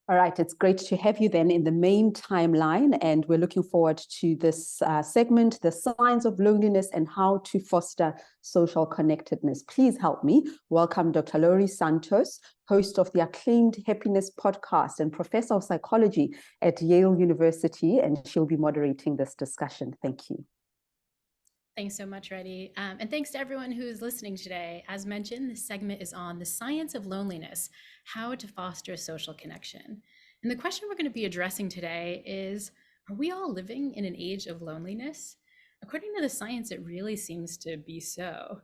All right, it's great to have you then in the main timeline, and we're looking forward to this segment, the signs of loneliness and how to foster social connectedness. Please help me welcome Dr. Lori Santos, host of the acclaimed Happiness podcast and professor of psychology at Yale University, and she'll be moderating this discussion. Thank you. Thanks so much, Reddy. And thanks to everyone who's listening today. As mentioned, this segment is on the science of loneliness, how to foster social connection. And the question we're going to be addressing today is, are we all living in an age of loneliness? According to the science, it really seems to be so.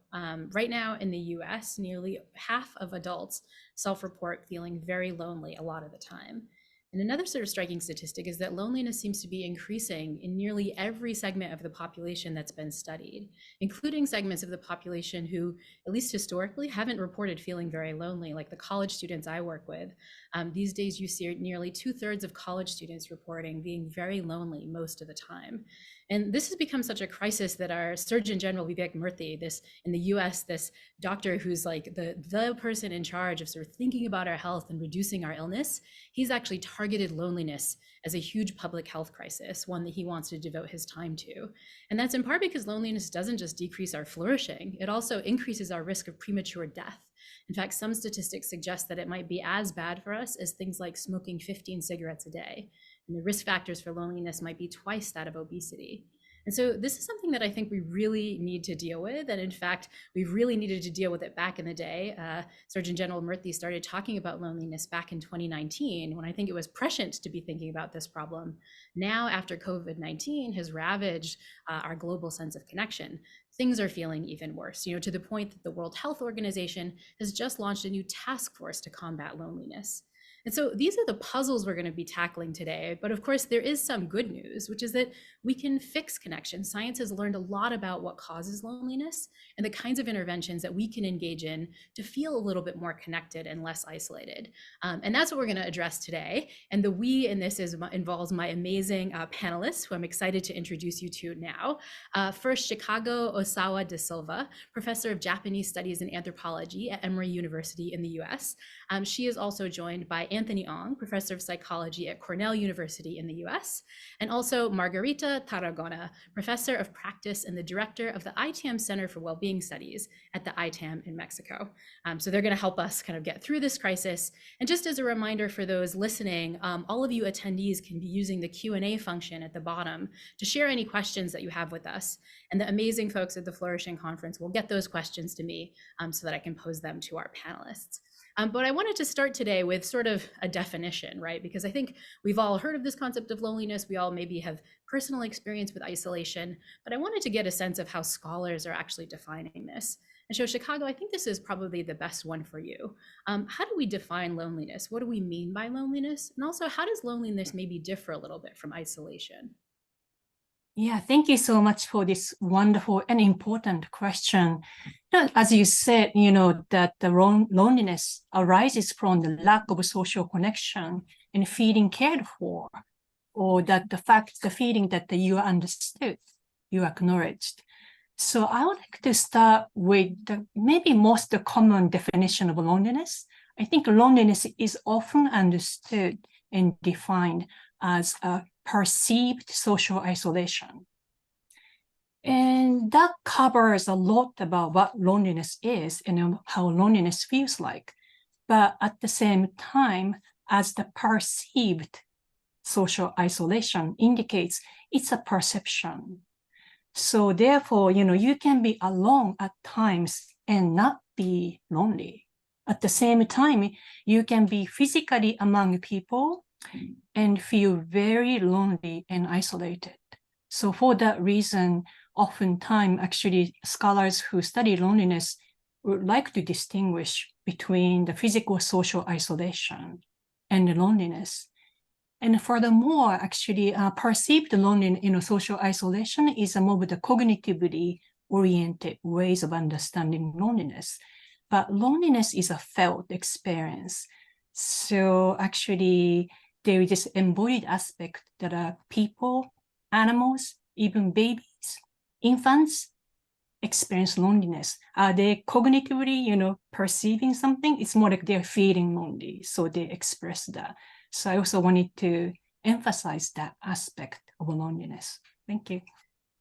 Right now in the US, nearly half of adults self-report feeling very lonely a lot of the time. And another sort of striking statistic is that loneliness seems to be increasing in nearly every segment of the population that's been studied, including segments of the population who, at least historically, haven't reported feeling very lonely, like the college students I work with. These days, you see nearly 2/3 of college students reporting being very lonely most of the time. And this has become such a crisis that our Surgeon General, Vivek Murthy, in the US, this doctor who's like the person in charge of sort of thinking about our health and reducing our illness, he's actually targeted loneliness as a huge public health crisis, one that he wants to devote his time to. And that's in part because loneliness doesn't just decrease our flourishing, it also increases our risk of premature death. In fact, some statistics suggest that it might be as bad for us as things like smoking 15 cigarettes a day. And the risk factors for loneliness might be twice that of obesity. And so this is something that I think we really need to deal with. And in fact, we really needed to deal with it back in the day. Surgeon General Murthy started talking about loneliness back in 2019, when I think it was prescient to be thinking about this problem. Now, after COVID-19 has ravaged our global sense of connection, things are feeling even worse, to the point that the World Health Organization has just launched a new task force to combat loneliness. And so these are the puzzles we're going to be tackling today. But of course, there is some good news, which is that we can fix connection. Science has learned a lot about what causes loneliness and the kinds of interventions that we can engage in to feel a little bit more connected and less isolated. And that's what we're going to address today. And the we in this involves my amazing panelists, who I'm excited to introduce you to now. First, Chicago Osawa de Silva, professor of Japanese Studies and Anthropology at Emory University in the US. She is also joined by Anthony Ong, professor of psychology at Cornell University in the US, and also Margarita Tarragona, professor of practice and the director of the ITAM Center for Wellbeing Studies at the ITAM in Mexico. So they're going to help us kind of get through this crisis. And just as a reminder for those listening, all of you attendees can be using the Q&A function at the bottom to share any questions that you have with us. And the amazing folks at the Flourishing Conference will get those questions to me so that I can pose them to our panelists. But I wanted to start today with sort of a definition, right? Because I think we've all heard of this concept of loneliness. We all maybe have personal experience with isolation, but I wanted to get a sense of how scholars are actually defining this. And so Chicago, I think this is probably the best one for you. How do we define loneliness? What do we mean by loneliness? And also, how does loneliness maybe differ a little bit from isolation? Yeah, thank you so much for this wonderful and important question. As you said, that the loneliness arises from the lack of social connection and feeling cared for, or that the feeling that you are understood, you are acknowledged. So I would like to start with the maybe most common definition of loneliness. I think loneliness is often understood and defined as a perceived social isolation. And that covers a lot about what loneliness is and how loneliness feels like. But at the same time, as the perceived social isolation indicates, it's a perception. So therefore, you can be alone at times and not be lonely. At the same time, you can be physically among people and feel very lonely and isolated. So for that reason, oftentimes actually scholars who study loneliness would like to distinguish between the physical social isolation and the loneliness. And furthermore, actually perceived loneliness, social isolation is more of the cognitively oriented ways of understanding loneliness. But loneliness is a felt experience. So actually, there is this embodied aspect that are people, animals, even babies, infants experience loneliness. Are they cognitively, perceiving something? It's more like they're feeling lonely, so they express that. So I also wanted to emphasize that aspect of loneliness. Thank you.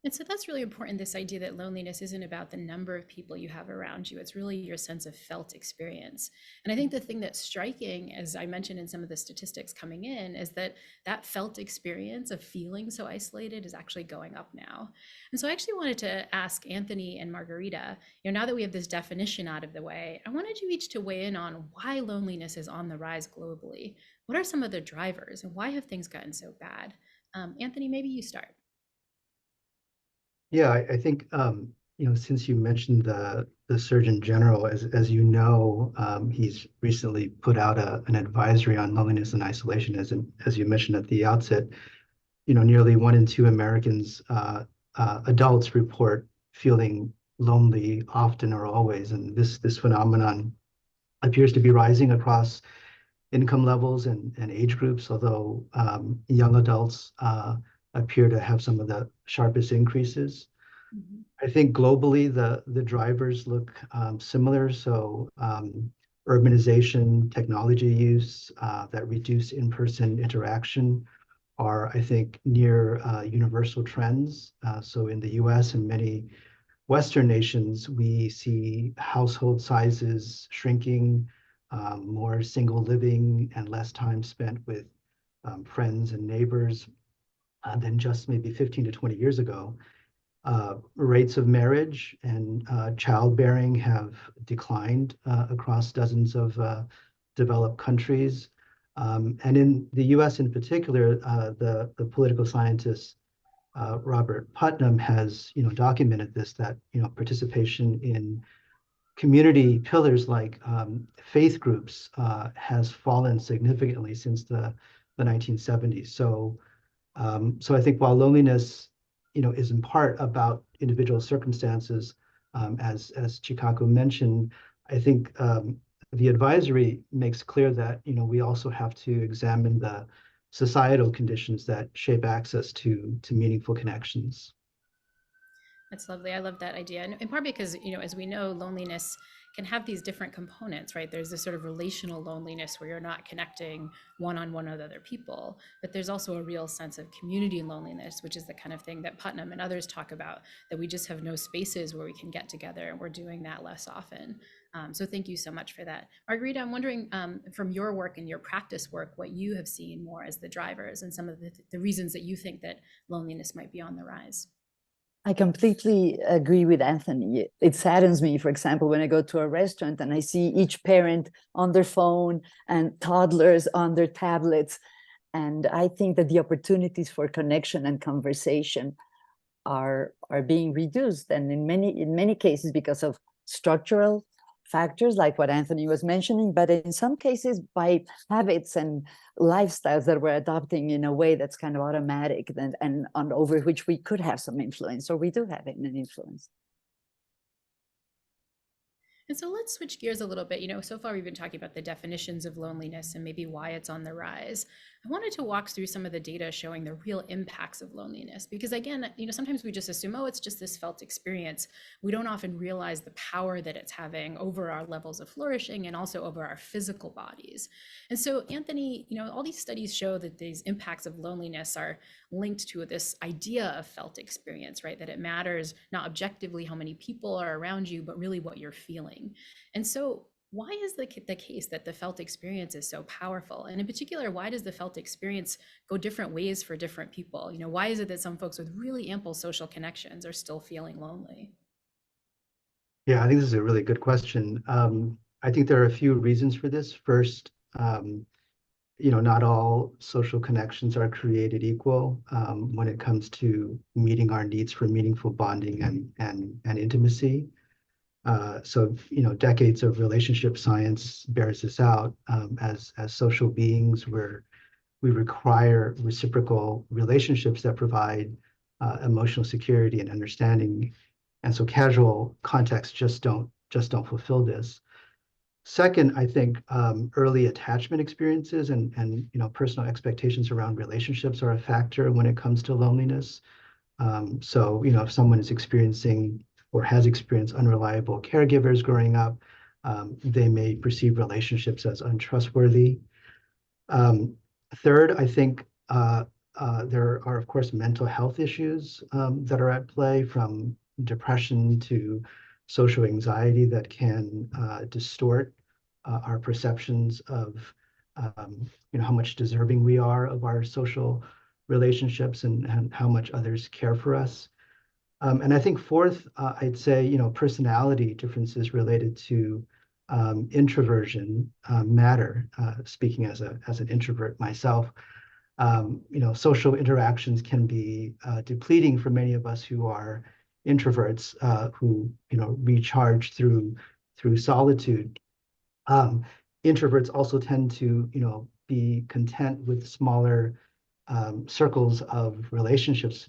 And so that's really important, this idea that loneliness isn't about the number of people you have around you. It's really your sense of felt experience. And I think the thing that's striking, as I mentioned in some of the statistics coming in, is that that felt experience of feeling so isolated is actually going up now. And so I actually wanted to ask Anthony and Margarita, now that we have this definition out of the way, I wanted you each to weigh in on why loneliness is on the rise globally. What are some of the drivers and why have things gotten so bad? Anthony, maybe you start. Yeah, I think since you mentioned the Surgeon General, as you know, he's recently put out an advisory on loneliness and isolation. As you mentioned at the outset, nearly 1 in 2 Americans, adults, report feeling lonely often or always, and this phenomenon appears to be rising across income levels and age groups, although young adults appear to have some of the sharpest increases. Mm-hmm. I think globally, the drivers look similar. So urbanization, technology use that reduce in-person interaction are, I think, near universal trends. So in the US and many Western nations, we see household sizes shrinking, more single living and less time spent with friends and neighbors than just maybe 15 to 20 years ago. Rates of marriage and childbearing have declined across dozens of developed countries. And in the US in particular, the political scientist Robert Putnam has documented this, that participation in community pillars like faith groups has fallen significantly since the 1970s. So I think while loneliness is in part about individual circumstances, as Chikaku mentioned, I think the advisory makes clear that we also have to examine the societal conditions that shape access to meaningful connections. That's lovely. I love that idea. And in part because, as we know, loneliness can have these different components, right? There's this sort of relational loneliness where you're not connecting one-on-one with other people, but there's also a real sense of community loneliness, which is the kind of thing that Putnam and others talk about, that we just have no spaces where we can get together, and we're doing that less often. So thank you so much for that. Margarita, I'm wondering from your work and your practice work, what you have seen more as the drivers and some of the reasons that you think that loneliness might be on the rise. I completely agree with Anthony. It saddens me, for example, when I go to a restaurant and I see each parent on their phone and toddlers on their tablets. And I think that the opportunities for connection and conversation are being reduced. And in many cases, because of structural factors like what Anthony was mentioning, but in some cases by habits and lifestyles that we're adopting in a way that's kind of automatic and over which we could have some influence, or we do have an influence. And so let's switch gears a little bit. So far we've been talking about the definitions of loneliness and maybe why it's on the rise. I wanted to walk through some of the data showing the real impacts of loneliness, because again, sometimes we just assume, oh, it's just this felt experience. We don't often realize the power that it's having over our levels of flourishing and also over our physical bodies. And so, Anthony, all these studies show that these impacts of loneliness are linked to this idea of felt experience, right? That it matters not objectively how many people are around you, but really what you're feeling. And so why is the case that the felt experience is so powerful? And in particular, why does the felt experience go different ways for different people? Why is it that some folks with really ample social connections are still feeling lonely? Yeah, I think this is a really good question. I think there are a few reasons for this. First, not all social connections are created equal when it comes to meeting our needs for meaningful bonding and intimacy. So decades of relationship science bears this out. As social beings, we require reciprocal relationships that provide emotional security and understanding, and so casual contexts just don't fulfill this. Second, I think early attachment experiences and personal expectations around relationships are a factor when it comes to loneliness. So if someone is experiencing or has experienced unreliable caregivers growing up, they may perceive relationships as untrustworthy. Third, I think there are, of course, mental health issues that are at play, from depression to social anxiety, that can distort our perceptions of how much deserving we are of our social relationships, and how much others care for us. And I think fourth, I'd say, personality differences related to introversion matter. Speaking as an introvert myself, social interactions can be depleting for many of us who are introverts, who recharge through solitude. Introverts also tend to be content with smaller circles of relationships.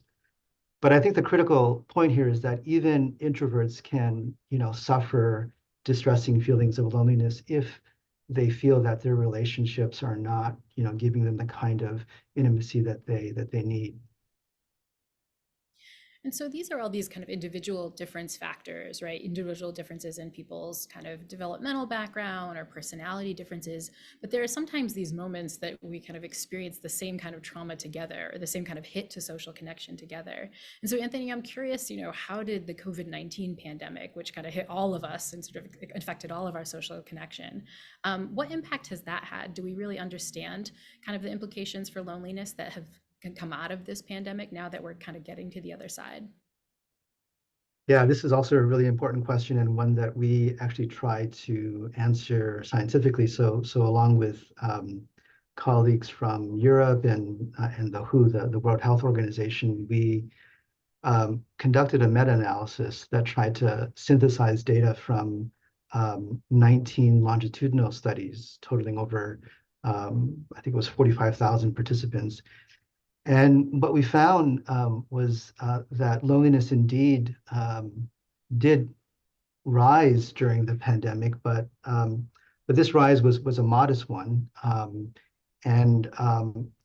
But I think the critical point here is that even introverts can, suffer distressing feelings of loneliness if they feel that their relationships are not, giving them the kind of intimacy that they need. And so these are all these kind of individual difference factors, right? Individual differences in people's kind of developmental background or personality differences. But there are sometimes these moments that we kind of experience the same kind of trauma together, or the same kind of hit to social connection together. And so, Anthony, I'm curious, how did the COVID-19 pandemic, which kind of hit all of us and sort of affected all of our social connection, what impact has that had? Do we really understand kind of the implications for loneliness that have can come out of this pandemic now that we're kind of getting to the other side? Yeah, this is also a really important question, and one that we actually try to answer scientifically. So along with colleagues from Europe and the WHO, the World Health Organization, we conducted a meta-analysis that tried to synthesize data from 19 longitudinal studies totaling over, I think it was 45,000 participants. And what we found was that loneliness indeed did rise during the pandemic, but this rise was a modest one. And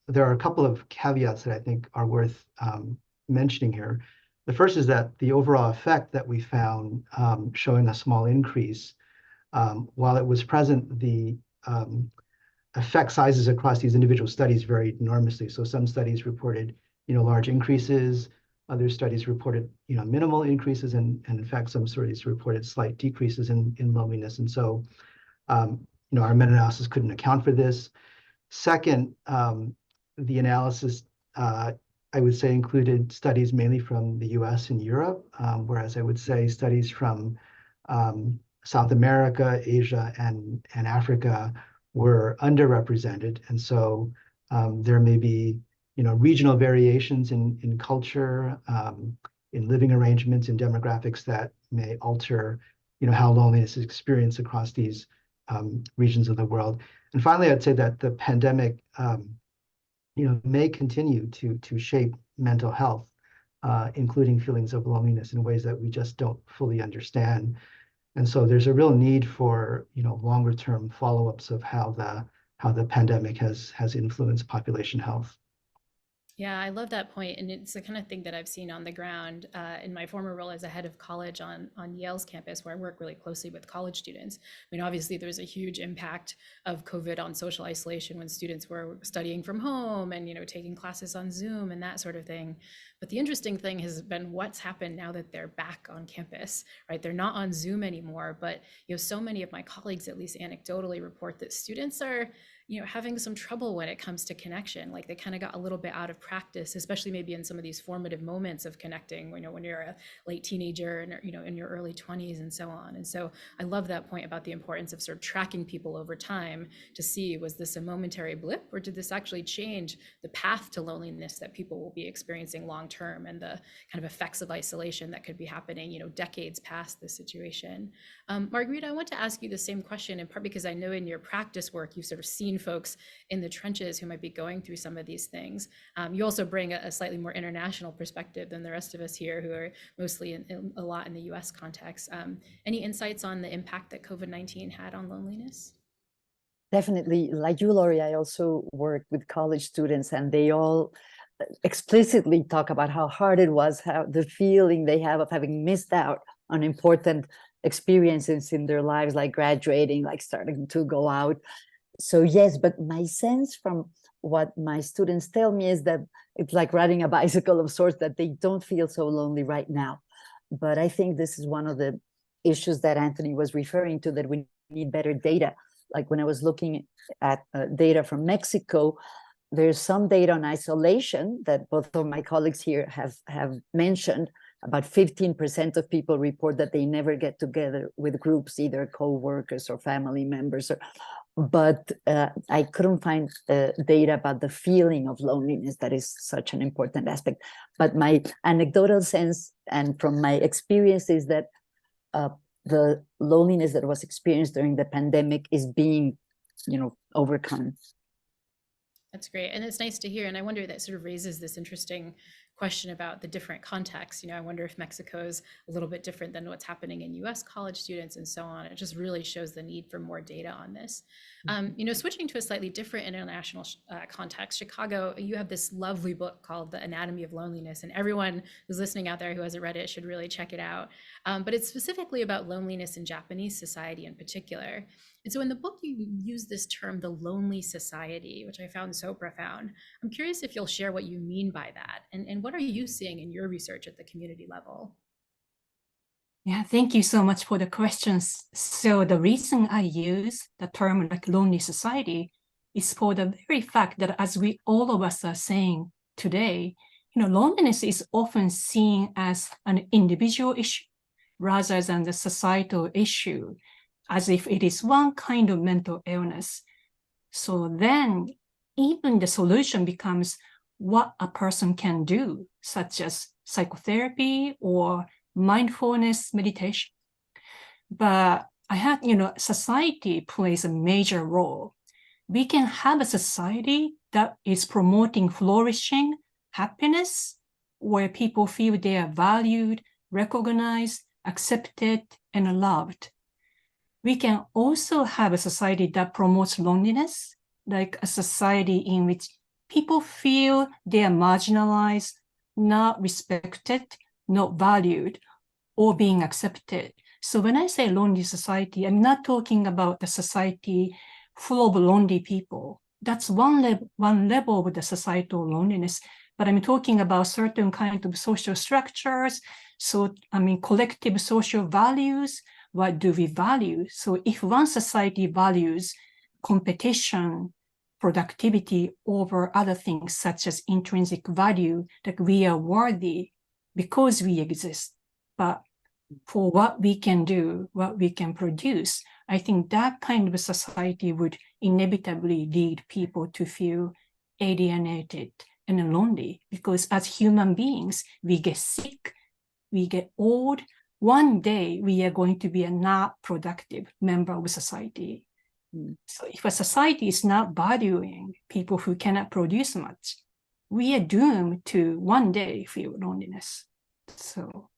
there are a couple of caveats that I think are worth mentioning here. The first is that the overall effect that we found, showing a small increase, while it was present, the effect sizes across these individual studies varied enormously. So some studies reported, large increases. Other studies reported, minimal increases, and in fact, some studies reported slight decreases in loneliness. And so, our meta-analysis couldn't account for this. Second, the analysis, I would say, included studies mainly from the US and Europe, whereas I would say studies from South America, Asia, and Africa were underrepresented. And so there may be, regional variations in culture, in living arrangements, and demographics that may alter, how loneliness is experienced across these regions of the world. And finally, I'd say that the pandemic, may continue to shape mental health, including feelings of loneliness in ways that we just don't fully understand. And so there's a real need for, longer term follow-ups of how the pandemic has influenced population health. Yeah, I love that point. And it's the kind of thing that I've seen on the ground in my former role as a head of college on Yale's campus, where I work really closely with college students. I mean, obviously, there's a huge impact of COVID on social isolation when students were studying from home and, taking classes on Zoom and that sort of thing. But the interesting thing has been what's happened now that they're back on campus, right? They're not on Zoom anymore, but, so many of my colleagues, at least anecdotally, report that students are having some trouble when it comes to connection. Like they kind of got a little bit out of practice, especially maybe in some of these formative moments of connecting, when you're a late teenager and, in your early 20s and so on. And so I love that point about the importance of sort of tracking people over time to see, was this a momentary blip, or did this actually change the path to loneliness that people will be experiencing long-term, and the kind of effects of isolation that could be happening, decades past this situation. Margarita, I want to ask you the same question, in part because I know in your practice work, you've sort of seen folks in the trenches who might be going through some of these things. You also bring a slightly more international perspective than the rest of us here, who are mostly a lot in the US context. Any insights on the impact that COVID-19 had on loneliness? Definitely. Like you, Lori, I also work with college students, and they all explicitly talk about how hard it was, how the feeling they have of having missed out on important experiences in their lives, like graduating, like starting to go out. So yes, but my sense from what my students tell me is that it's like riding a bicycle of sorts, that they don't feel so lonely right now. But I think this is one of the issues that Anthony was referring to, that we need better data. Like when I was looking at data from Mexico, there's some data on isolation that both of my colleagues here have mentioned. About 15% of people report that they never get together with groups, either co-workers or family members. But I couldn't find data about the feeling of loneliness. That is such an important aspect. But my anecdotal sense and from my experience is that the loneliness that was experienced during the pandemic is being, overcome. That's great. And it's nice to hear. And I wonder, that sort of raises this interesting question about the different contexts. I wonder if Mexico is a little bit different than what's happening in US college students and so on. It just really shows the need for more data on this. Switching to a slightly different international context, Chicago, you have this lovely book called The Anatomy of Loneliness, and everyone who's listening out there who hasn't read it should really check it out. But it's specifically about loneliness in Japanese society in particular. And so in the book, you use this term, the lonely society, which I found so profound. I'm curious if you'll share what you mean by that, and what are you seeing in your research at the community level? Yeah, thank you so much for the questions. So the reason I use the term like lonely society is for the very fact that, as we all of us are saying today, loneliness is often seen as an individual issue rather than the societal issue, as if it is one kind of mental illness. So then even the solution becomes what a person can do, such as psychotherapy or mindfulness meditation. But I had, society plays a major role. We can have a society that is promoting flourishing, happiness, where people feel they are valued, recognized, accepted, and loved. We can also have a society that promotes loneliness, like a society in which people feel they are marginalized, not respected, not valued, or being accepted. So when I say lonely society, I'm not talking about the society full of lonely people. That's one level of the societal loneliness, but I'm talking about certain kind of social structures. So, collective social values. What do we value? So if one society values competition, productivity over other things, such as intrinsic value, that we are worthy because we exist, but for what we can do, what we can produce, I think that kind of a society would inevitably lead people to feel alienated and lonely, because as human beings, we get sick, we get old. One day we are going to be a not productive member of society. So if a society is not valuing people who cannot produce much, we are doomed to one day feel loneliness. So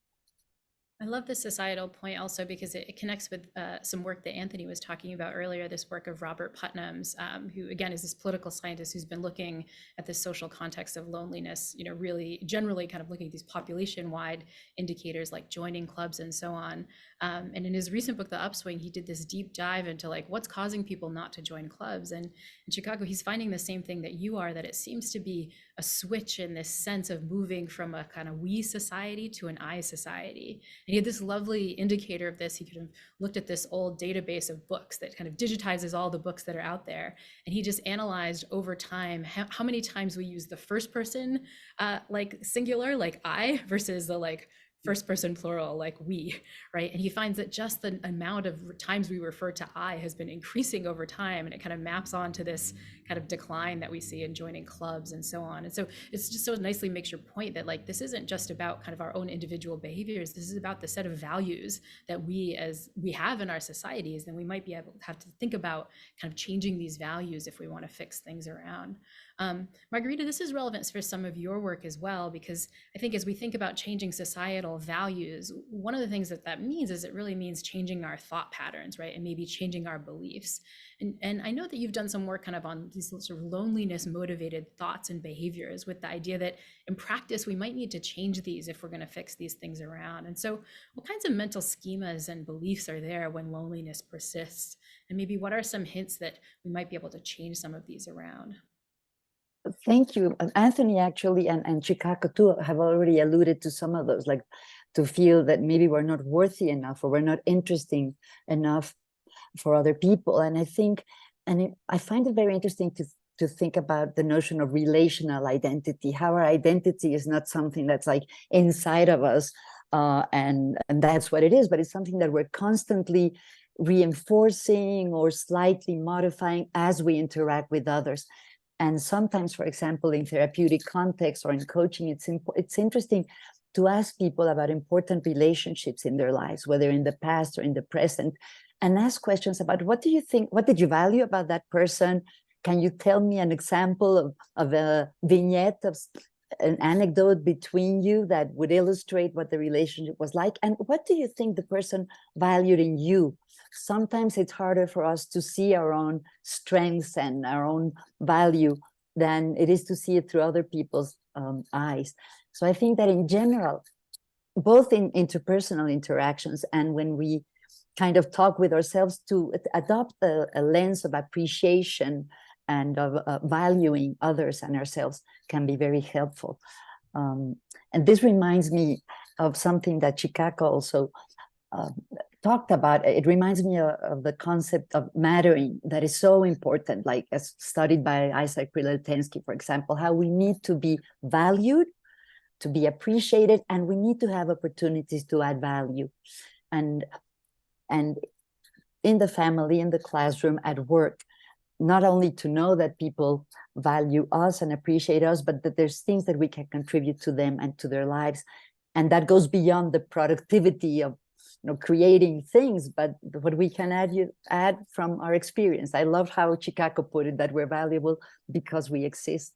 I love the societal point also because it connects with some work that Anthony was talking about earlier, this work of Robert Putnam's, who again is this political scientist who's been looking at the social context of loneliness, really generally kind of looking at these population-wide indicators like joining clubs and so on. And in his recent book, The Upswing, he did this deep dive into like what's causing people not to join clubs. And in Chicago, he's finding the same thing that you are, that it seems to be a switch in this sense of moving from a kind of we society to an I society. And he had this lovely indicator of this. He could have looked at this old database of books that kind of digitizes all the books that are out there. And he just analyzed over time how many times we use the first person like singular, like I, versus the like first person plural, like we, right? And he finds that just the amount of times we refer to I has been increasing over time, and it kind of maps onto this kind of decline that we see in joining clubs and so on. And so it's just so nicely makes your point that like this isn't just about kind of our own individual behaviors. This is about the set of values that we have in our societies, and we might be able to have to think about kind of changing these values if we want to fix things around. Margarita, this is relevant for some of your work as well, because I think as we think about changing societal societal values, one of the things that means is it really means changing our thought patterns, right? And maybe changing our beliefs. And I know that you've done some work kind of on these sort of loneliness motivated thoughts and behaviors, with the idea that in practice, we might need to change these if we're going to fix these things around. And so what kinds of mental schemas and beliefs are there when loneliness persists? And maybe what are some hints that we might be able to change some of these around? Thank you. Anthony actually and Chicago too have already alluded to some of those, like to feel that maybe we're not worthy enough or we're not interesting enough for other people. And I think, I find it very interesting to think about the notion of relational identity, how our identity is not something that's like inside of us, and that's what it is, but it's something that we're constantly reinforcing or slightly modifying as we interact with others. And sometimes, for example, in therapeutic context or in coaching, it's interesting to ask people about important relationships in their lives, whether in the past or in the present, and ask questions about what do you think, what did you value about that person? Can you tell me an example of a vignette of an anecdote between you that would illustrate what the relationship was like? And what do you think the person valued in you? Sometimes it's harder for us to see our own strengths and our own value than it is to see it through other people's eyes. So I think that in general, both in interpersonal interactions and when we kind of talk with ourselves, to adopt a lens of appreciation and of valuing others and ourselves can be very helpful. And this reminds me of something that Chicago also talked about. It reminds me of the concept of mattering that is so important, like as studied by Isaac Krylotensky, for example, how we need to be valued, to be appreciated, and we need to have opportunities to add value. And in the family, in the classroom, at work, not only to know that people value us and appreciate us, but that there's things that we can contribute to them and to their lives. And that goes beyond the productivity of creating things, but what we can add from our experience. I love how Chicago put it, that we're valuable because we exist.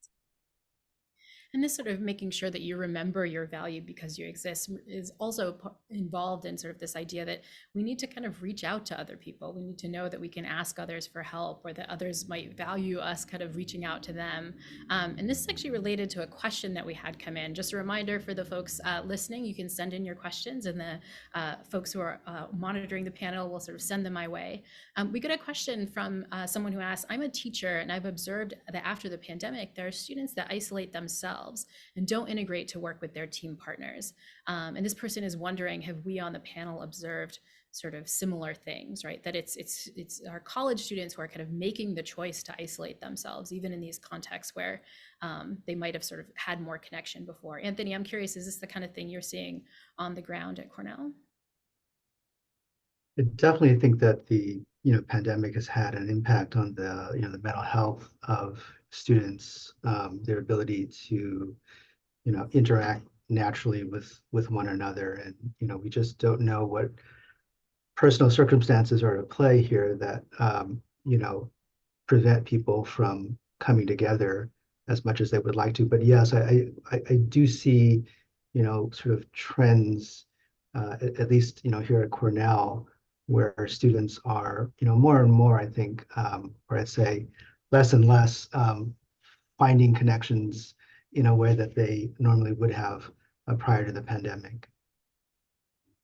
And this sort of making sure that you remember your value because you exist is also involved in sort of this idea that we need to kind of reach out to other people. We need to know that we can ask others for help, or that others might value us kind of reaching out to them. And this is actually related to a question that we had come in. Just a reminder for the folks listening, you can send in your questions, and the folks who are monitoring the panel will sort of send them my way. We got a question from someone who asked, I'm a teacher and I've observed that after the pandemic, there are students that isolate themselves and don't integrate to work with their team partners. And this person is wondering, have we on the panel observed sort of similar things, right? That it's our college students who are kind of making the choice to isolate themselves, even in these contexts where they might have sort of had more connection before. Anthony, I'm curious, is this the kind of thing you're seeing on the ground at Cornell? I definitely think that the pandemic has had an impact on the the mental health of students, their ability to interact naturally with one another, and we just don't know what personal circumstances are at play here that prevent people from coming together as much as they would like to. But yes, I do see sort of trends, at least here at Cornell, where students are more and more, I think, or I'd say less and less, finding connections in a way that they normally would have prior to the pandemic.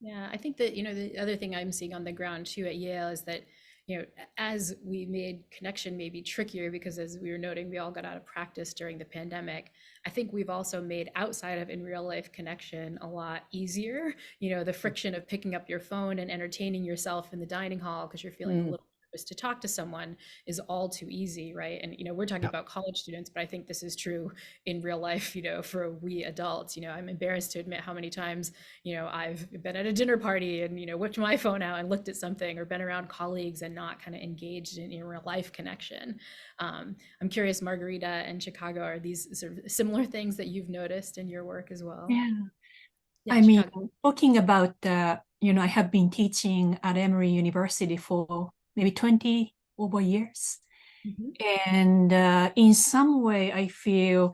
Yeah, I think that, the other thing I'm seeing on the ground too at Yale is that, as we made connection maybe trickier, because as we were noting, we all got out of practice during the pandemic. I think we've also made outside of in real life connection a lot easier. The friction of picking up your phone and entertaining yourself in the dining hall because you're feeling a little nervous to talk to someone is all too easy, right? And we're talking about college students, but I think this is true in real life, for we adults. I'm embarrassed to admit how many times, I've been at a dinner party and, whipped my phone out and looked at something, or been around colleagues and not kind of engaged in real life connection. I'm curious, Margarita and Chicago, are these sort of similar things that you've noticed in your work as well? Yeah. I mean, talking about, I have been teaching at Emory University for maybe 20 over years. And in some way, I feel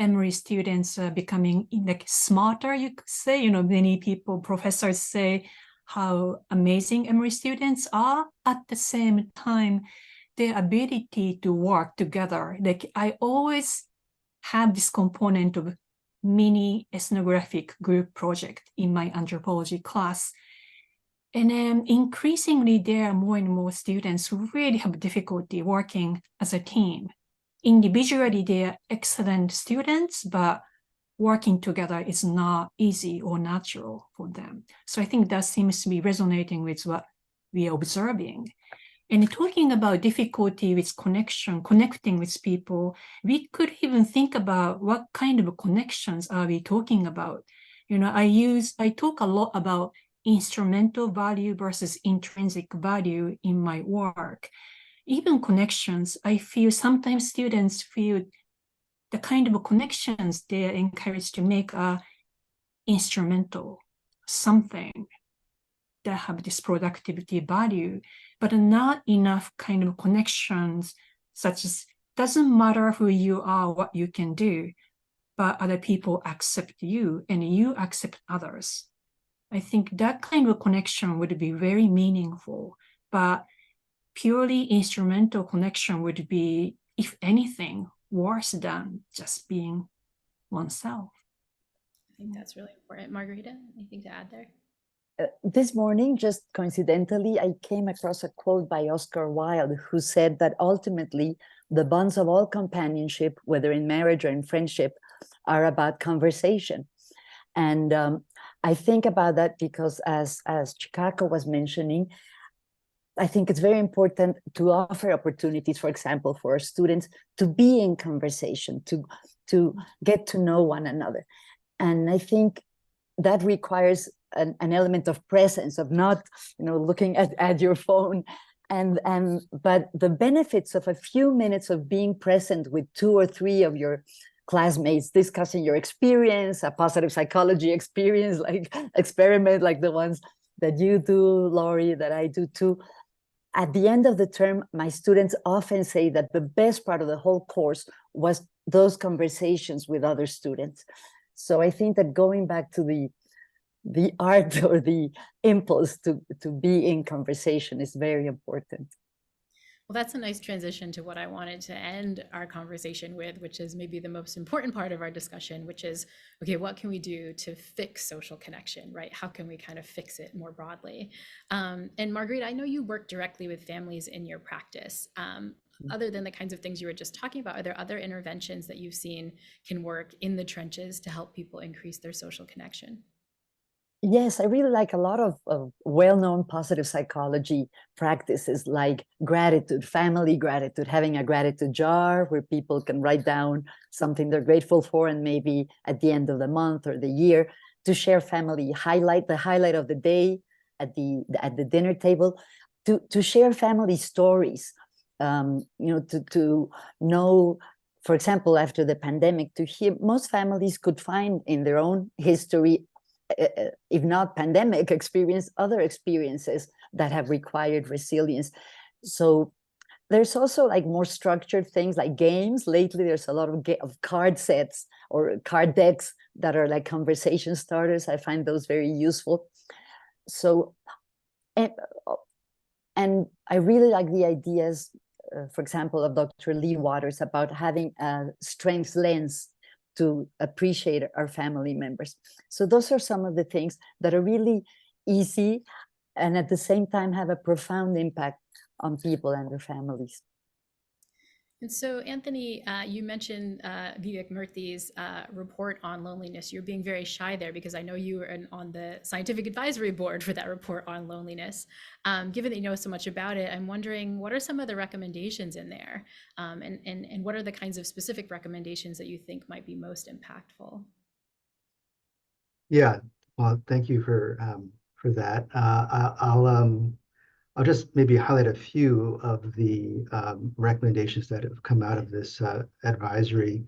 Emory students are becoming like smarter, you could say. Many people, professors say how amazing Emory students are. At the same time, their ability to work together. Like I always have this component of mini ethnographic group project in my anthropology class. And then increasingly, there are more and more students who really have difficulty working as a team. Individually, they are excellent students, but working together is not easy or natural for them. So I think that seems to be resonating with what we are observing. And talking about difficulty with connecting with people, we could even think about what kind of connections are we talking about. I talk a lot about instrumental value versus intrinsic value in my work. Even connections, I feel sometimes students feel the kind of connections they are encouraged to make are instrumental, something that have this productivity value, but not enough kind of connections, such as doesn't matter who you are, what you can do, but other people accept you and you accept others. I think that kind of connection would be very meaningful, but purely instrumental connection would be, if anything, worse than just being oneself. I think that's really important. Margarita, anything to add there? This morning, just coincidentally, I came across a quote by Oscar Wilde, who said that ultimately the bonds of all companionship, whether in marriage or in friendship, are about conversation. And I think about that because as Chikako was mentioning, I think it's very important to offer opportunities, for example, for our students to be in conversation, to get to know one another. And I think that requires an element of presence, of not looking at your phone. But the benefits of a few minutes of being present with 2 or 3 of your classmates discussing your experience, a positive psychology experience, like experiment like the ones that you do, Lori, that I do too. At the end of the term, my students often say that the best part of the whole course was those conversations with other students. So I think that going back to the art or the impulse to be in conversation is very important. Well, that's a nice transition to what I wanted to end our conversation with, which is maybe the most important part of our discussion, which is, okay, what can we do to fix social connection, right? How can we kind of fix it more broadly? And Marguerite, I know you work directly with families in your practice. Other than the kinds of things you were just talking about, are there other interventions that you've seen can work in the trenches to help people increase their social connection? Yes, I really like a lot of well-known positive psychology practices like gratitude, family gratitude, having a gratitude jar where people can write down something they're grateful for, and maybe at the end of the month or the year to share family the highlight of the day at the dinner table, to share family stories, to know. For example, after the pandemic, to hear most families could find in their own history, if not pandemic experience, other experiences that have required resilience. So there's also like more structured things like games. Lately, there's a lot of card sets or card decks that are like conversation starters. I find those very useful. So, and I really like the ideas, for example, of Dr. Lee Waters about having a strengths lens to appreciate our family members. So those are some of the things that are really easy and at the same time have a profound impact on people and their families. And so, Anthony, you mentioned Vivek Murthy's report on loneliness. You're being very shy there because I know you were on the scientific advisory board for that report on loneliness. Given that you know so much about it, I'm wondering what are some of the recommendations in there, and what are the kinds of specific recommendations that you think might be most impactful? Yeah, well, thank you for that. I'll just maybe highlight a few of the recommendations that have come out of this advisory.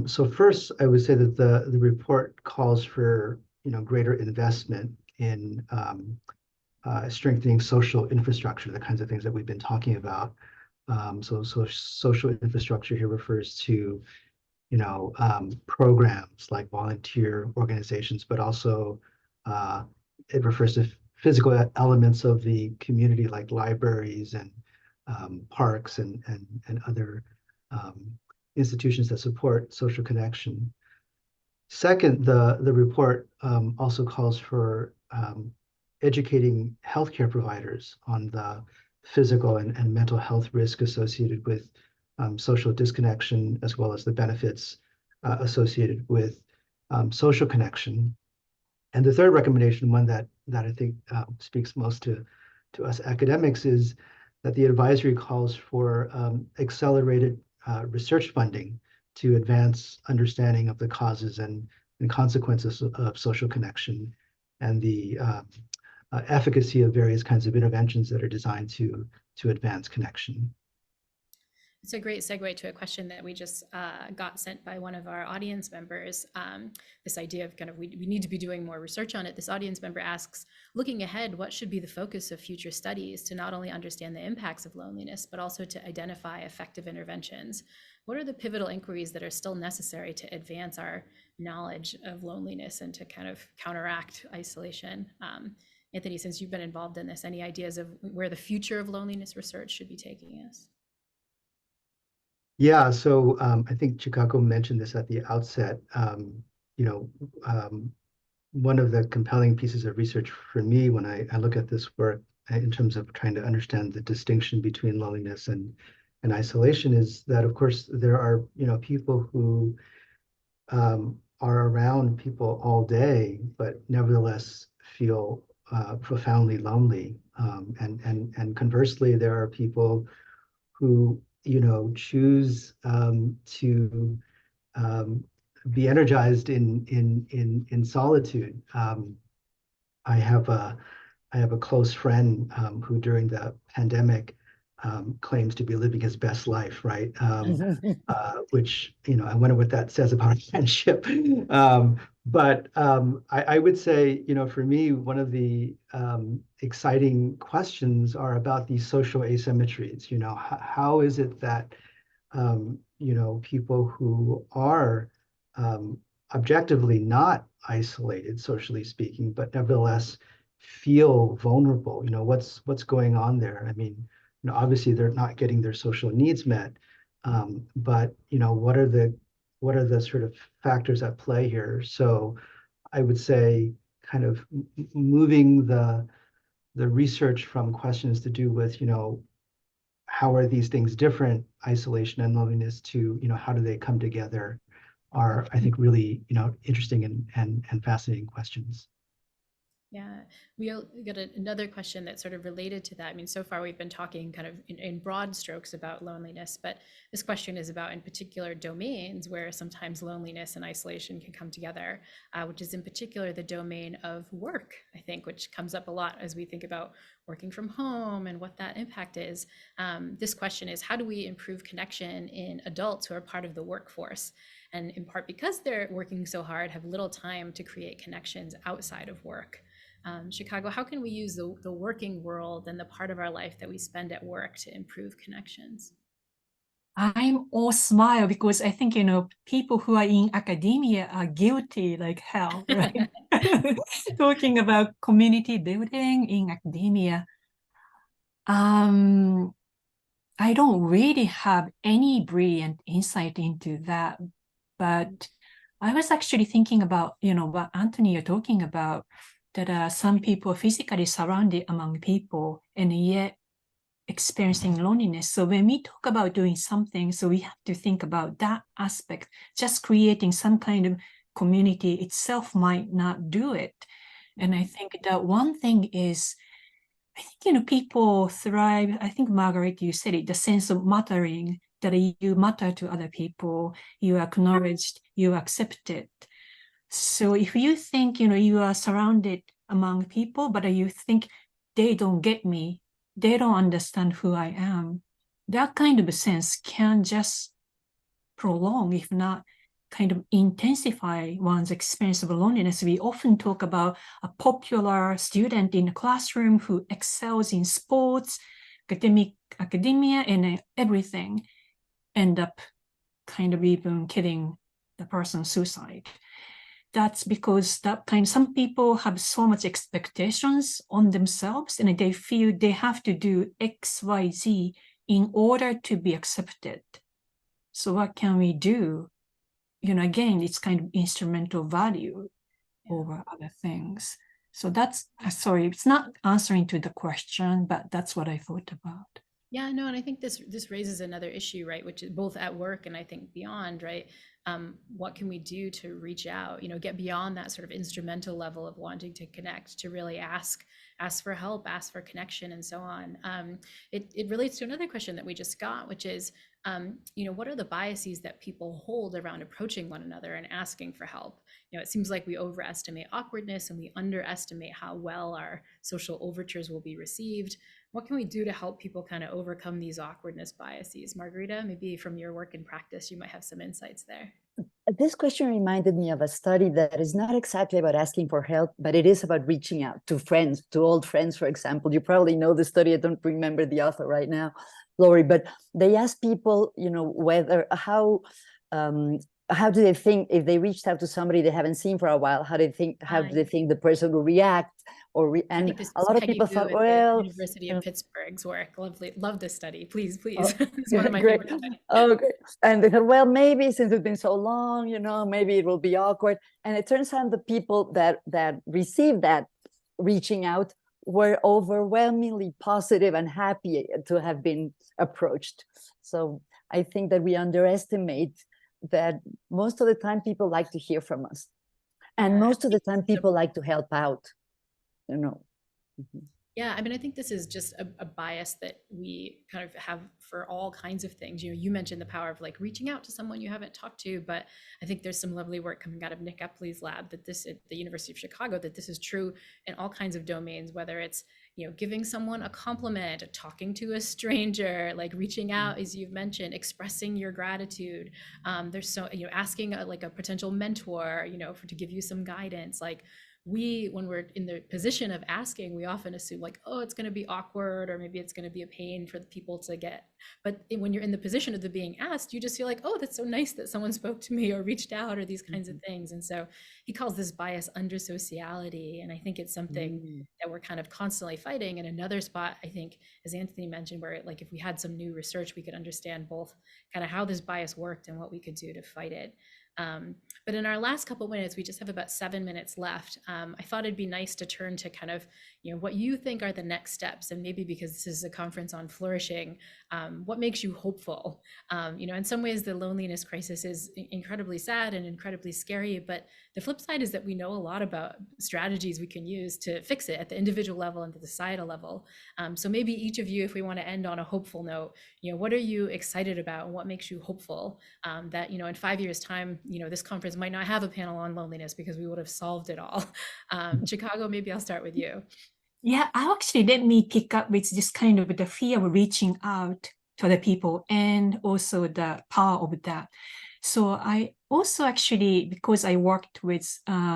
So first, I would say that the report calls for greater investment in strengthening social infrastructure, the kinds of things that we've been talking about. So social infrastructure here refers to programs like volunteer organizations, but also it refers to physical elements of the community like libraries and parks and other institutions that support social connection. Second, the report also calls for educating healthcare providers on the physical and mental health risk associated with social disconnection, as well as the benefits associated with social connection. And the third recommendation, one that I think speaks most to us academics, is that the advisory calls for accelerated research funding to advance understanding of the causes and consequences of social connection and the efficacy of various kinds of interventions that are designed to advance connection. It's a great segue to a question that we just got sent by one of our audience members. This idea of kind of we need to be doing more research on it. This audience member asks, looking ahead, what should be the focus of future studies to not only understand the impacts of loneliness, but also to identify effective interventions? What are the pivotal inquiries that are still necessary to advance our knowledge of loneliness and to kind of counteract isolation? Anthony, since you've been involved in this, any ideas of where the future of loneliness research should be taking us? Yeah, so I think Chicago mentioned this at the outset. One of the compelling pieces of research for me when I look at this work in terms of trying to understand the distinction between loneliness and isolation is that, of course, there are people who are around people all day, but nevertheless feel profoundly lonely. And conversely, there are people who choose to be energized in solitude. I have a close friend who during the pandemic claims to be living his best life, right? Which I wonder what that says about our friendship. But I would say, for me, one of the exciting questions are about these social asymmetries. How is it that people who are objectively not isolated, socially speaking, but nevertheless feel vulnerable? What's going on there? I mean, obviously they're not getting their social needs met, but what are the sort of factors at play here? So I would say kind of moving the research from questions to do with how are these things different, isolation and loneliness, to how do they come together, are I think really interesting and fascinating questions. Yeah, we got another question that's sort of related to that. I mean, so far we've been talking kind of in broad strokes about loneliness, but this question is about in particular domains where sometimes loneliness and isolation can come together, which is in particular the domain of work, I think, which comes up a lot as we think about working from home and what that impact is. This question is, how do we improve connection in adults who are part of the workforce? And in part because they're working so hard, have little time to create connections outside of work. Chicago, how can we use the working world and the part of our life that we spend at work to improve connections? I'm all smile because I think, people who are in academia are guilty like hell, right? Talking about community building in academia. I don't really have any brilliant insight into that, but I was actually thinking about, what Anthony you're talking about, that some people are physically surrounded among people and yet experiencing loneliness. So when we talk about doing something, so we have to think about that aspect. Just creating some kind of community itself might not do it. And I think that one thing is, I think, people thrive. I think, Margaret, you said it, the sense of mattering, that you matter to other people, you are acknowledged, you are accepted. So if you think, you are surrounded among people, but you think they don't get me, they don't understand who I am, that kind of a sense can just prolong, if not kind of intensify one's experience of loneliness. We often talk about a popular student in a classroom who excels in sports, academia, and everything, end up kind of even killing the person suicide. That's because some people have so much expectations on themselves and they feel they have to do X, Y, Z in order to be accepted. So what can we do? Again, it's kind of instrumental value over other things. So that's, sorry, it's not answering to the question, but that's what I thought about. Yeah, no, and I think this raises another issue, right? Which is both at work and I think beyond, right? What can we do to reach out, get beyond that sort of instrumental level of wanting to connect, to really ask for help, ask for connection, and so on. It relates to another question that we just got, which is, what are the biases that people hold around approaching one another and asking for help? It seems like we overestimate awkwardness and we underestimate how well our social overtures will be received. What can we do to help people kind of overcome these awkwardness biases? Margarita, maybe from your work and practice, you might have some insights there. This question reminded me of a study that is not exactly about asking for help, but it is about reaching out to friends, to old friends, for example. You probably know the study. I don't remember the author right now, Lori, but they asked people, how do they think if they reached out to somebody they haven't seen for a while? How do they think the person will react? And a lot of people thought, well, University of Pittsburgh's work. Love this study. Please. Oh, It's one of my favorite studies. Okay. And they thought, well, maybe since it's been so long, maybe it will be awkward. And it turns out the people that received that reaching out were overwhelmingly positive and happy to have been approached. So I think that we underestimate that most of the time people like to hear from us. And most of the time people like to help out, Mm-hmm. Yeah, I mean, I think this is just a bias that we kind of have for all kinds of things. You mentioned the power of like reaching out to someone you haven't talked to, but I think there's some lovely work coming out of Nick Epley's lab at the University of Chicago, that this is true in all kinds of domains, whether it's, giving someone a compliment, talking to a stranger, like reaching out, as you've mentioned, expressing your gratitude. There's asking a potential mentor, to give you some guidance, like, when we're in the position of asking, we often assume like, oh, it's going to be awkward, or maybe it's going to be a pain for the people to get. But when you're in the position of the being asked, you just feel like, oh, that's so nice that someone spoke to me or reached out, or these kinds of things. And so he calls this bias under sociality. And I think it's something that we're kind of constantly fighting. And another spot, I think, as Anthony mentioned, where like if we had some new research, we could understand both kind of how this bias worked and what we could do to fight it. But in our last couple of minutes, we just have about 7 minutes left. I thought it'd be nice to turn to kind of, what you think are the next steps, and maybe because this is a conference on flourishing, what makes you hopeful? In some ways, the loneliness crisis is incredibly sad and incredibly scary, but the flip side is that we know a lot about strategies we can use to fix it at the individual level and the societal level. So maybe each of you, if we want to end on a hopeful note, what are you excited about and what makes you hopeful that, in 5 years' time, this conference might not have a panel on loneliness because we would have solved it all. Chicago, maybe I'll start with you. Yeah, let me pick up with this kind of the fear of reaching out to other people and also the power of that. So I also actually, because I worked with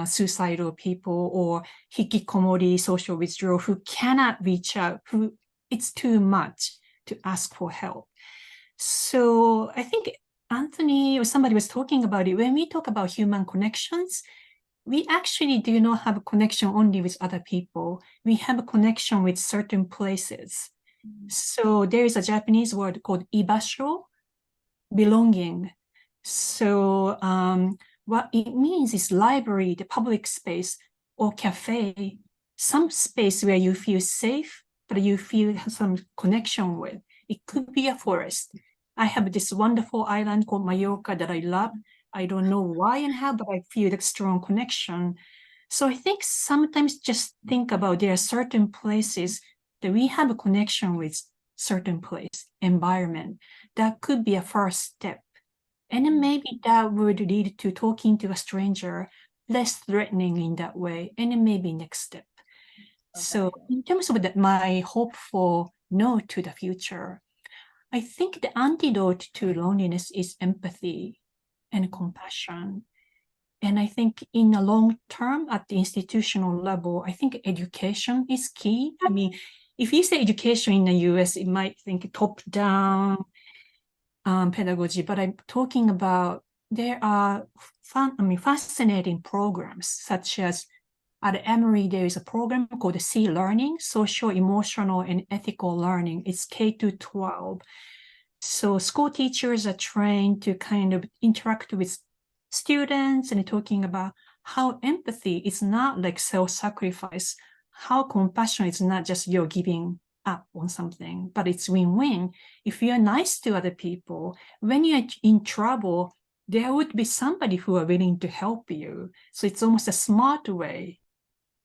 suicidal people or hikikomori, social withdrawal, who cannot reach out, who it's too much to ask for help. So I think Anthony or somebody was talking about it. When we talk about human connections, we actually do not have a connection only with other people. We have a connection with certain places. So there is a Japanese word called ibasho, belonging. So what it means is library, the public space, or cafe, some space where you feel safe, but you feel some connection with. It could be a forest. I have this wonderful island called Mallorca that I love. I don't know why and how, but I feel that strong connection. So I think sometimes just think about there are certain places that we have a connection with, certain place, environment. That could be a first step. And then maybe that would lead to talking to a stranger, less threatening in that way, and then maybe next step. Okay. So in terms of that, my hopeful note to the future, I think the antidote to loneliness is empathy and compassion. And I think in the long term, at the institutional level, I think education is key. I mean, if you say education in the US, it might think top down. pedagogy, but I'm talking about there are fascinating programs such as at Emory, there is a program called C Learning, Social, Emotional, and Ethical Learning. It's K to 12. So school teachers are trained to kind of interact with students and talking about how empathy is not like self-sacrifice, how compassion is not just you're giving up on something, but it's win-win. If you're nice to other people, when you're in trouble, there would be somebody who are willing to help you. So it's almost a smart way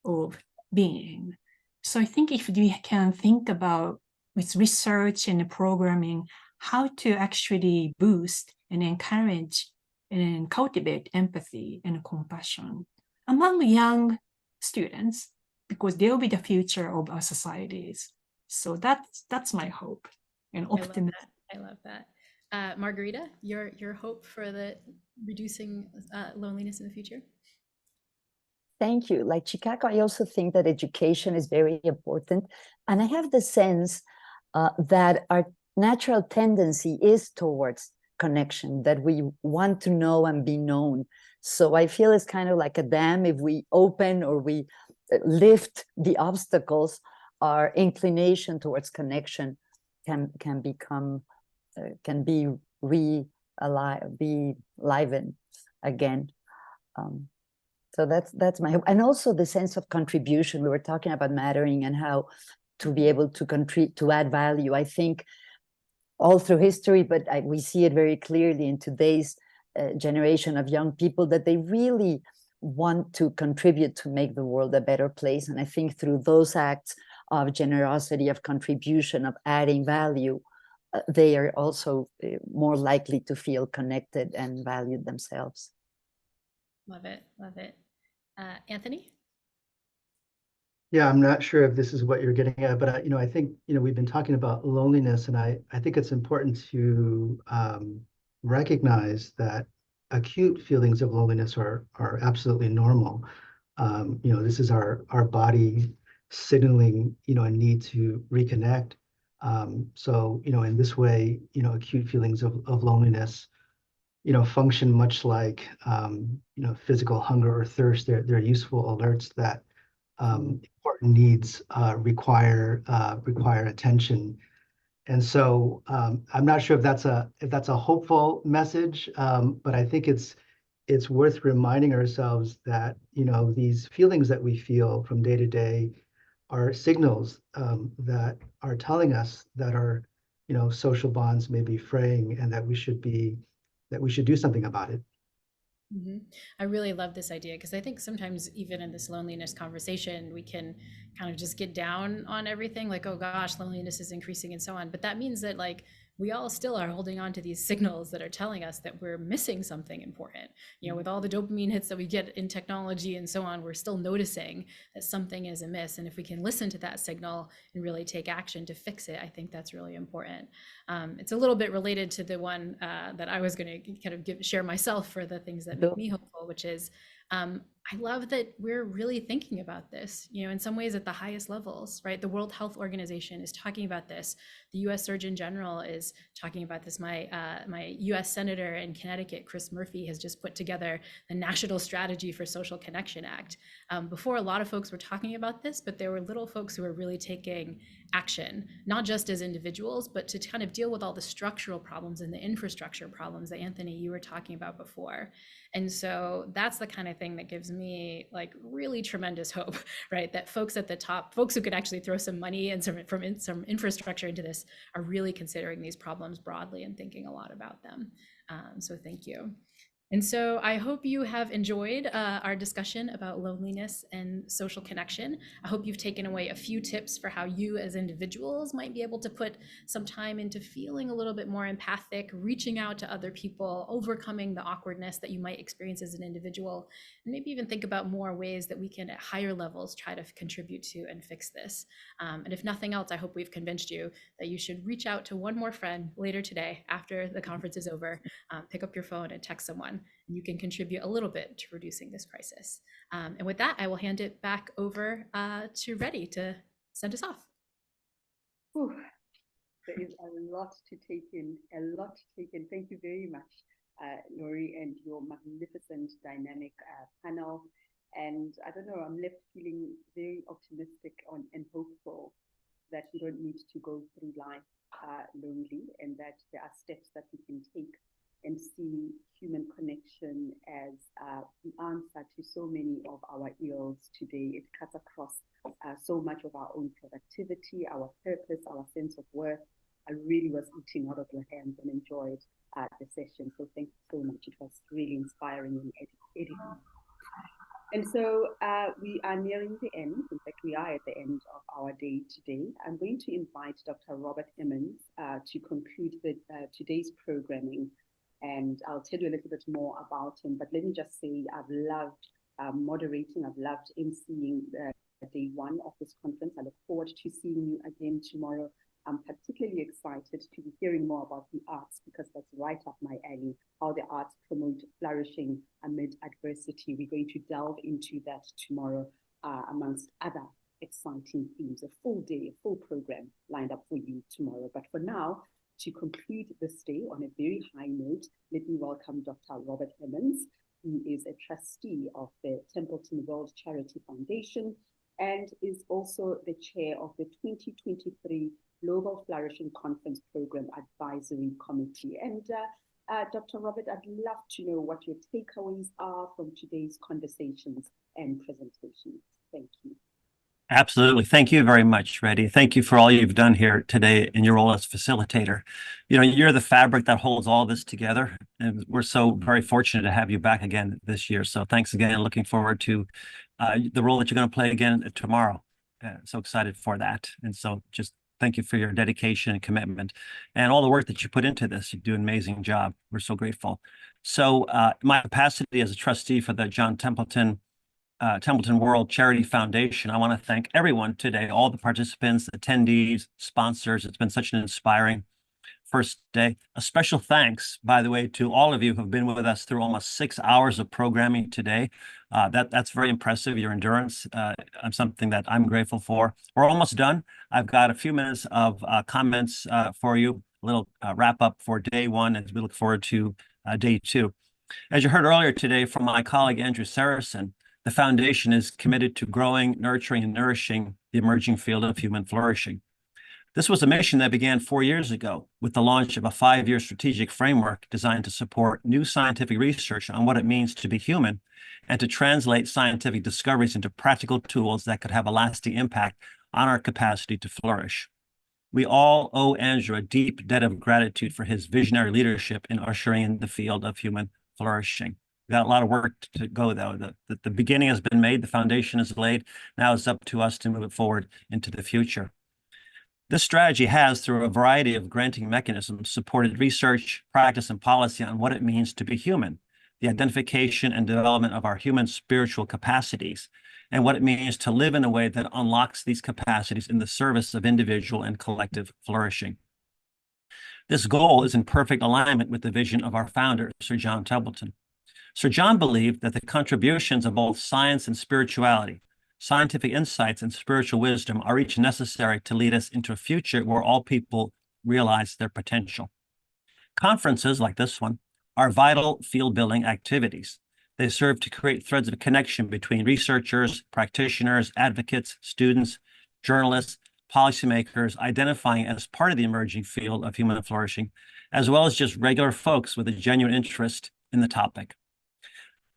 of being. So I think if we can think about with research and programming, how to actually boost and encourage and cultivate empathy and compassion among young students, because they'll be the future of our societies. So that's my hope and optimism. I love that. Margarita, your hope for the reducing loneliness in the future? Thank you. Like Chicago, I also think that education is very important. And I have the sense that our natural tendency is towards connection, that we want to know and be known. So I feel it's kind of like a dam. If we open or we lift the obstacles, our inclination towards connection can become, can be livened again. So that's my hope. And also the sense of contribution. We were talking about mattering and how to be able to contribute, to add value. I think all through history, but we see it very clearly in today's generation of young people, that they really want to contribute to make the world a better place. And I think through those acts of generosity, of contribution, of adding value, they are also more likely to feel connected and valued themselves. Love it, love it. Anthony? Yeah, I'm not sure if this is what you're getting at, but I think we've been talking about loneliness, and I think it's important to recognize that acute feelings of loneliness are absolutely normal. This is our body signaling a need to reconnect. So in this way, acute feelings of loneliness function much like physical hunger or thirst. They're useful alerts that important needs require attention. And so I'm not sure if that's a hopeful message, but I think it's worth reminding ourselves that these feelings that we feel from day to day are signals that are telling us that our social bonds may be fraying, and that we should do something about it. Mm-hmm. I really love this idea, because I think sometimes even in this loneliness conversation, we can kind of just get down on everything, like, oh gosh, loneliness is increasing and so on. But that means that like we all still are holding on to these signals that are telling us that we're missing something important. With all the dopamine hits that we get in technology and so on, we're still noticing that something is amiss. And if we can listen to that signal and really take action to fix it, I think that's really important. It's a little bit related to the one that I was going to kind of share myself for the things that make me hopeful, which is I love that we're really thinking about this, in some ways at the highest levels, right? The World Health Organization is talking about this. The U.S. Surgeon General is talking about this. My U.S. Senator in Connecticut, Chris Murphy, has just put together the National Strategy for Social Connection Act. Before, a lot of folks were talking about this, but there were little folks who were really taking action, not just as individuals, but to kind of deal with all the structural problems and the infrastructure problems that, Anthony, you were talking about before. And so that's the kind of thing that gives me like really tremendous hope, right? That folks at the top, folks who could actually throw some money and some infrastructure into this, are really considering these problems broadly and thinking a lot about them. So thank you. And so I hope you have enjoyed our discussion about loneliness and social connection. I hope you've taken away a few tips for how you as individuals might be able to put some time into feeling a little bit more empathic, reaching out to other people, overcoming the awkwardness that you might experience as an individual, and maybe even think about more ways that we can at higher levels try to contribute to and fix this. And if nothing else, I hope we've convinced you that you should reach out to one more friend later today after the conference is over, pick up your phone and text someone. You can contribute a little bit to reducing this crisis. And with that, I will hand it back over to Reddy to send us off. Whew. There is a lot to take in, a lot to take in. Thank you very much, Lori, and your magnificent dynamic panel. And I don't know, I'm left feeling very optimistic and hopeful that we don't need to go through life lonely, and that there are steps that we can take and see human connection as the answer to so many of our ills today. It cuts across so much of our own productivity, our purpose, our sense of worth. I really was eating out of your hands and enjoyed the session. So thank you so much. It was really inspiring and educating. And so we are nearing the end. In fact, we are at the end of our day today. I'm going to invite Dr. Robert Emmons to conclude today's programming. And I'll tell you a little bit more about him. But let me just say, I've loved moderating. I've loved emceeing day one of this conference. I look forward to seeing you again tomorrow. I'm particularly excited to be hearing more about the arts, because that's right up my alley, how the arts promote flourishing amid adversity. We're going to delve into that tomorrow, amongst other exciting themes. A full day, a full program lined up for you tomorrow. But for now, to conclude this day on a very high note, let me welcome Dr. Robert Emmons, who is a trustee of the Templeton World Charity Foundation and is also the chair of the 2023 Global Flourishing Conference Program Advisory Committee. And Dr. Robert, I'd love to know what your takeaways are from today's conversations and presentations. Thank you. Absolutely. Thank you very much, Reddy. Thank you for all you've done here today in your role as facilitator. You know, you're the fabric that holds all this together, and we're so very fortunate to have you back again this year. So thanks again. Looking forward to the role that you're going to play again tomorrow. So excited for that. And so just thank you for your dedication and commitment and all the work that you put into this. You do an amazing job. We're so grateful. So my capacity as a trustee for the John Templeton World Charity Foundation, I want to thank everyone today, all the participants, attendees, sponsors. It's been such an inspiring first day. A special thanks, by the way, to all of you who have been with us through almost 6 hours of programming today. That's very impressive, your endurance. Something that I'm grateful for. We're almost done. I've got a few minutes of comments for you, a little wrap up for day one as we look forward to day two. As you heard earlier today from my colleague, Andrew Saracen, the foundation is committed to growing, nurturing, and nourishing the emerging field of human flourishing. This was a mission that began 4 years ago with the launch of a 5-year strategic framework designed to support new scientific research on what it means to be human and to translate scientific discoveries into practical tools that could have a lasting impact on our capacity to flourish. We all owe Andrew a deep debt of gratitude for his visionary leadership in ushering in the field of human flourishing. We've got a lot of work to go, though. The beginning has been made, the foundation is laid. Now it's up to us to move it forward into the future. This strategy has, through a variety of granting mechanisms, supported research, practice, and policy on what it means to be human, the identification and development of our human spiritual capacities, and what it means to live in a way that unlocks these capacities in the service of individual and collective flourishing. This goal is in perfect alignment with the vision of our founder, Sir John Templeton. Sir John believed that the contributions of both science and spirituality, scientific insights and spiritual wisdom are each necessary to lead us into a future where all people realize their potential. Conferences like this one are vital field-building activities. They serve to create threads of connection between researchers, practitioners, advocates, students, journalists, policymakers, identifying as part of the emerging field of human flourishing, as well as just regular folks with a genuine interest in the topic.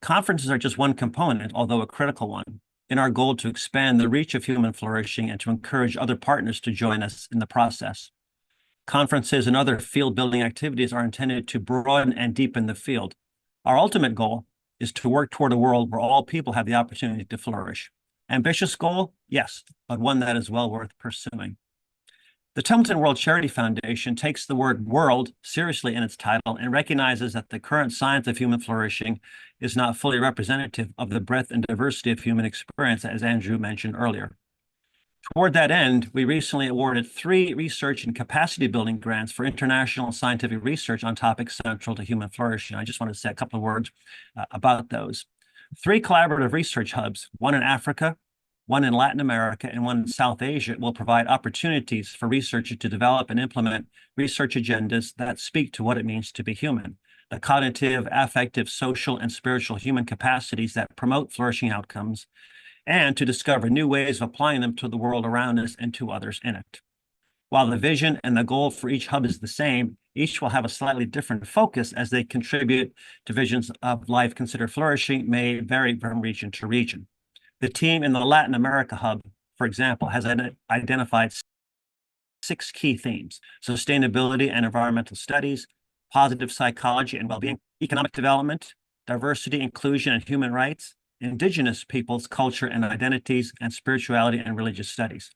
Conferences are just one component, although a critical one, in our goal to expand the reach of human flourishing and to encourage other partners to join us in the process. Conferences and other field-building activities are intended to broaden and deepen the field. Our ultimate goal is to work toward a world where all people have the opportunity to flourish. Ambitious goal? Yes, but one that is well worth pursuing. The Templeton World Charity Foundation takes the word world seriously in its title and recognizes that the current science of human flourishing is not fully representative of the breadth and diversity of human experience, as Andrew mentioned earlier. Toward that end, we recently awarded 3 research and capacity building grants for international scientific research on topics central to human flourishing. I just want to say a couple of words about those. 3 collaborative research hubs, one in Africa, one in Latin America and one in South Asia, will provide opportunities for researchers to develop and implement research agendas that speak to what it means to be human, the cognitive, affective, social, and spiritual human capacities that promote flourishing outcomes, and to discover new ways of applying them to the world around us and to others in it. While the vision and the goal for each hub is the same, each will have a slightly different focus as they contribute to visions of life considered flourishing may vary from region to region. The team in the Latin America hub, for example, has identified 6 key themes: sustainability and environmental studies, positive psychology and well-being, economic development, diversity, inclusion, and human rights, indigenous peoples, culture and identities, and spirituality and religious studies.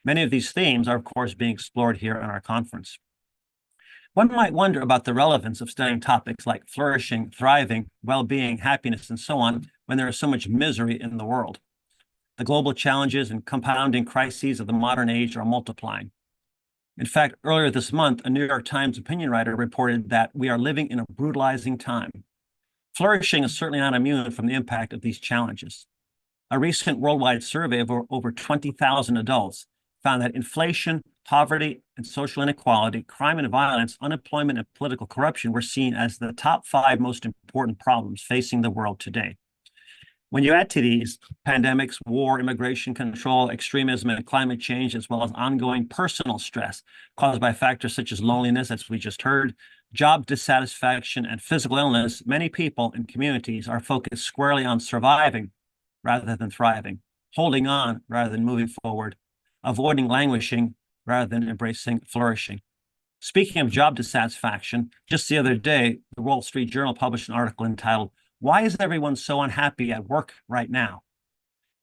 Many of these themes are, of course, being explored here in our conference. One might wonder about the relevance of studying topics like flourishing, thriving, well-being, happiness, and so on when there is so much misery in the world. The global challenges and compounding crises of the modern age are multiplying. In fact, earlier this month, a New York Times opinion writer reported that we are living in a brutalizing time. Flourishing is certainly not immune from the impact of these challenges. A recent worldwide survey of over 20,000 adults found that inflation, poverty, and social inequality, crime and violence, unemployment, and political corruption were seen as the top 5 most important problems facing the world today. When you add to these pandemics, war, immigration control, extremism, and climate change, as well as ongoing personal stress caused by factors such as loneliness, as we just heard, job dissatisfaction, and physical illness, many people and communities are focused squarely on surviving rather than thriving, holding on rather than moving forward, avoiding languishing rather than embracing flourishing. Speaking of job dissatisfaction, just the other day, the Wall Street Journal published an article entitled, "Why is everyone so unhappy at work right now?"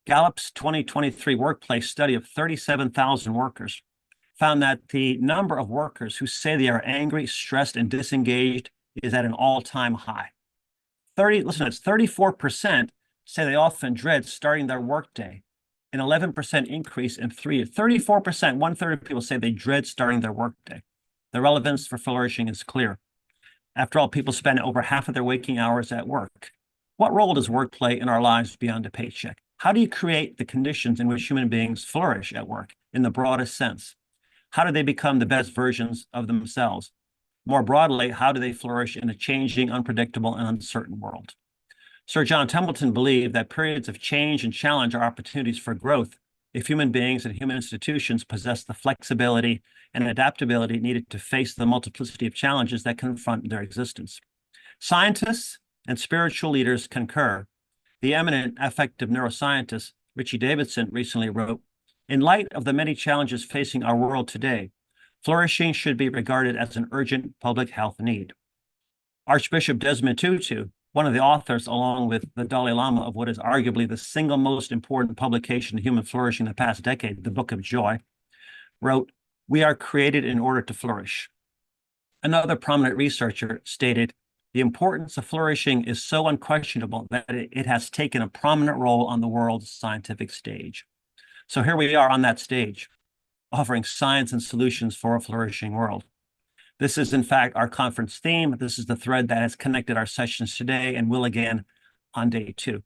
Gallup's 2023 workplace study of 37,000 workers found that the number of workers who say they are angry, stressed, and disengaged is at an all-time high. 34% say they often dread starting their workday, an 11% increase in 3 years. 34%, 1/3 of people say they dread starting their workday. The relevance for flourishing is clear. After all, people spend over half of their waking hours at work. What role does work play in our lives beyond a paycheck? How do you create the conditions in which human beings flourish at work in the broadest sense? How do they become the best versions of themselves? More broadly, how do they flourish in a changing, unpredictable, and uncertain world? Sir John Templeton believed that periods of change and challenge are opportunities for growth if human beings and human institutions possess the flexibility and adaptability needed to face the multiplicity of challenges that confront their existence. Scientists and spiritual leaders concur. The eminent affective neuroscientist Richie Davidson recently wrote, "In light of the many challenges facing our world today, flourishing should be regarded as an urgent public health need." Archbishop Desmond Tutu, one of the authors, along with the Dalai Lama, of what is arguably the single most important publication of human flourishing in the past decade, the Book of Joy, wrote, "We are created in order to flourish." Another prominent researcher stated, "The importance of flourishing is so unquestionable that it has taken a prominent role on the world's scientific stage." So here we are on that stage, offering science and solutions for a flourishing world. This is, in fact, our conference theme. This is the thread that has connected our sessions today and will again on day 2.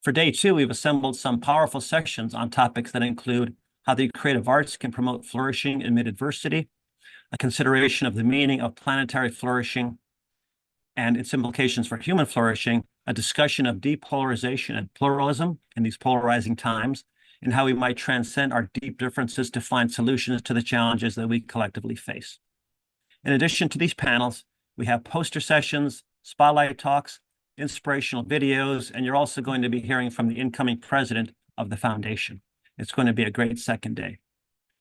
For day 2, we've assembled some powerful sections on topics that include how the creative arts can promote flourishing amid adversity, a consideration of the meaning of planetary flourishing and its implications for human flourishing, a discussion of depolarization and pluralism in these polarizing times, and how we might transcend our deep differences to find solutions to the challenges that we collectively face. In addition to these panels, we have poster sessions, spotlight talks, inspirational videos, and you're also going to be hearing from the incoming president of the foundation. It's going to be a great second day.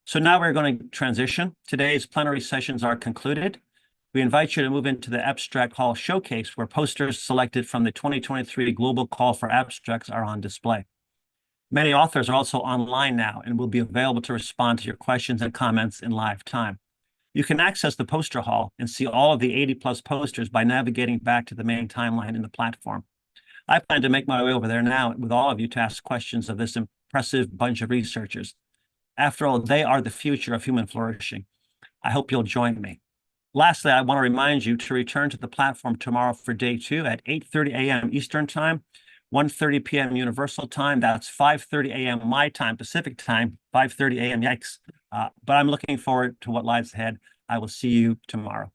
So now we're going to transition. Today's plenary sessions are concluded. We invite you to move into the Abstract Hall Showcase, where posters selected from the 2023 Global Call for Abstracts are on display. Many authors are also online now and will be available to respond to your questions and comments in live time. You can access the poster hall and see all of the 80+ posters by navigating back to the main timeline in the platform. I plan to make my way over there now with all of you to ask questions of this impressive bunch of researchers. After all, they are the future of human flourishing. I hope you'll join me. Lastly, I want to remind you to return to the platform tomorrow for day 2 at 8:30 a.m. Eastern Time, 1:30 p.m. Universal Time. That's 5:30 a.m. my time, Pacific Time, 5:30 a.m. Yikes. But I'm looking forward to what lies ahead. I will see you tomorrow.